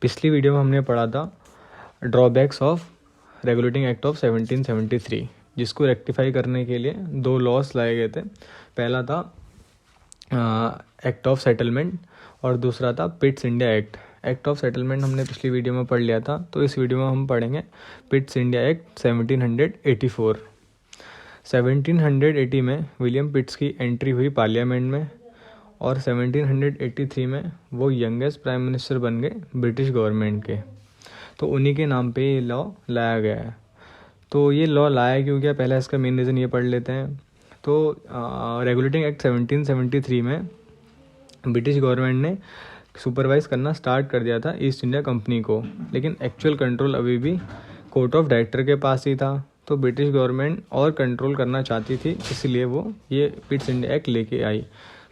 पिछली वीडियो में हमने पढ़ा था drawbacks of regulating act of 1773, जिसको रेक्टिफाई करने के लिए दो लॉस लाए गए थे। पहला था एक्ट ऑफ सेटलमेंट और दूसरा था Pitt's India act. Act of settlement हमने पिछली वीडियो में पढ़ लिया था, तो इस वीडियो में हम पढ़ेंगे पिट्स इंडिया एक्ट 1784। 1780 में विलियम पिट्स की एंट्री हुई पार्लियामेंट में और 1783 में वो यंगेस्ट प्राइम मिनिस्टर बन गए ब्रिटिश गवर्नमेंट के। तो उन्हीं के नाम पे ये लॉ लाया गया है। तो ये लॉ लाया क्यों गया, पहले इसका मेन रीज़न ये पढ़ लेते हैं। तो रेगुलेटिंग एक्ट 1773 में ब्रिटिश गवर्नमेंट ने सुपरवाइज करना स्टार्ट कर दिया था ईस्ट इंडिया कंपनी को, लेकिन एक्चुअल कंट्रोल अभी भी कोर्ट ऑफ डायरेक्टर के पास ही था। तो ब्रिटिश गवर्नमेंट और कंट्रोल करना चाहती थी, इसलिए वो ये पिट्स इंडिया एक्ट लेके आई।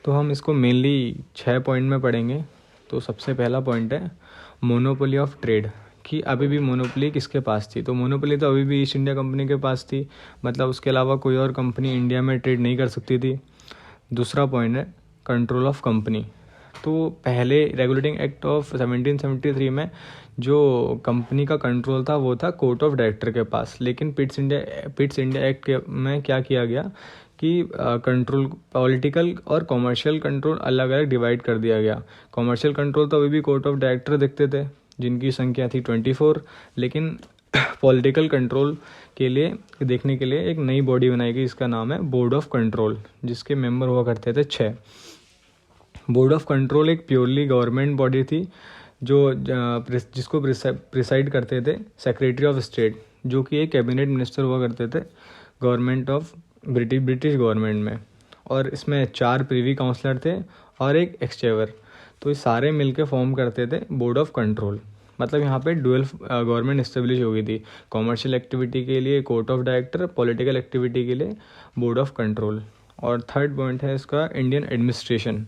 तो हम इसको मेनली 6 पॉइंट में पढ़ेंगे। तो सबसे पहला पॉइंट है मोनोपोली ऑफ ट्रेड, कि अभी भी मोनोपोली किसके पास थी। तो मोनोपोली तो अभी भी ईस्ट इंडिया कंपनी के पास थी, मतलब उसके अलावा कोई और कंपनी इंडिया में ट्रेड नहीं कर सकती थी। दूसरा पॉइंट है कंट्रोल ऑफ कंपनी। तो पहले रेगुलेटिंग एक्ट ऑफ 1773 में जो कंपनी का कंट्रोल था वो था कोर्ट ऑफ डायरेक्टर के पास, लेकिन पिट्स इंडिया एक्ट में क्या किया गया कि कंट्रोल पॉलिटिकल और कॉमर्शियल कंट्रोल अलग अलग डिवाइड कर दिया गया। कॉमर्शियल कंट्रोल तो अभी भी कोर्ट ऑफ डायरेक्टर देखते थे, जिनकी संख्या थी 24, लेकिन पॉलिटिकल कंट्रोल के लिए देखने के लिए एक नई बॉडी बनाई गई, इसका नाम है बोर्ड ऑफ कंट्रोल, जिसके मेंबर हुआ करते थे 6। बोर्ड ऑफ कंट्रोल एक प्योरली गवर्नमेंट बॉडी थी जिसको प्रिसाइड करते थे सेक्रेटरी ऑफ स्टेट, जो कि एक कैबिनेट मिनिस्टर हुआ करते थे गवर्नमेंट ऑफ ब्रिटिश गवर्नमेंट में। और इसमें 4 प्रीवी काउंसलर थे और एक एक्सचेवर। तो ये सारे मिलकर फॉर्म करते थे बोर्ड ऑफ कंट्रोल। मतलब यहाँ पे डुअल गवर्नमेंट इस्टेब्लिश हो गई थी, कॉमर्शियल एक्टिविटी के लिए court of director, political activity के लिए बोर्ड ऑफ कंट्रोल। और थर्ड पॉइंट है इसका इंडियन एडमिनिस्ट्रेशन।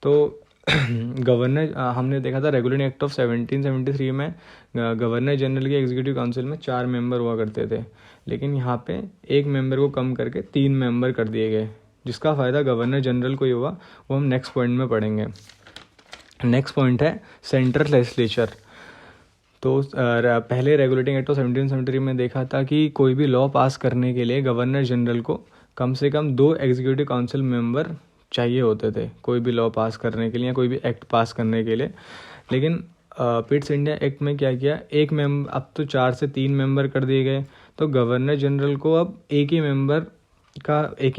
तो गवर्नर हमने देखा था रेगुलेटिंग एक्ट ऑफ 1773 में गवर्नर जनरल के एग्जीक्यूटिव काउंसिल में 4 मेंबर हुआ करते थे, लेकिन यहाँ पे एक मेंबर को कम करके 3 मेंबर कर दिए गए, जिसका फ़ायदा गवर्नर जनरल को ही हुआ। वो हम नेक्स्ट पॉइंट में पढ़ेंगे। नेक्स्ट पॉइंट है सेंट्रल लेजिस्लेचर। तो पहले रेगुलेटिंग एक्ट ऑफ 1773 में देखा था कि कोई भी लॉ पास करने के लिए गवर्नर जनरल को कम से कम 2 एग्जीक्यूटिव काउंसिल मेंबर चाहिए होते थे, कोई भी लॉ पास करने के लिए या कोई भी एक्ट पास करने के लिए। लेकिन पिट्स इंडिया एक्ट में क्या किया, अब तो 4 से 3 मेंबर कर दिए गए। तो गवर्नर जनरल को अब एक ही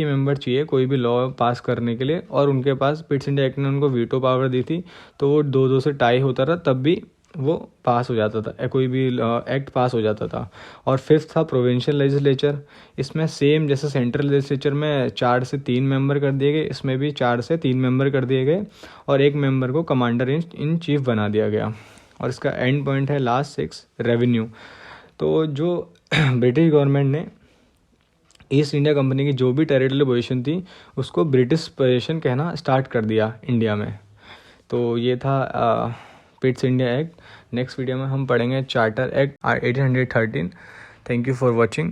मेंबर चाहिए कोई भी लॉ पास करने के लिए, और उनके पास पिट्स इंडिया एक्ट ने उनको वीटो पावर दी थी। तो वो 2-2 से टाई होता रहा, तब भी वो पास हो जाता था, कोई भी एक्ट पास हो जाता था। और फिफ्थ था प्रोविंशियल लेजिस्लेचर। इसमें सेम जैसे सेंट्रल लेजिस्लेचर में 4 से 3 मेंबर कर दिए गए, इसमें भी 4 से 3 मेंबर कर दिए गए और एक मेंबर को कमांडर इन चीफ बना दिया गया। और इसका एंड पॉइंट है लास्ट 6 रेवेन्यू। तो जो ब्रिटिश गवर्नमेंट ने ईस्ट इंडिया कंपनी की जो भी टेरिटोरियल पोजीशन थी उसको ब्रिटिश पोजीशन कहना स्टार्ट कर दिया इंडिया में। तो ये था Pitt's India act. Next video में हम पढ़ेंगे charter act 1813। Thank you for watching.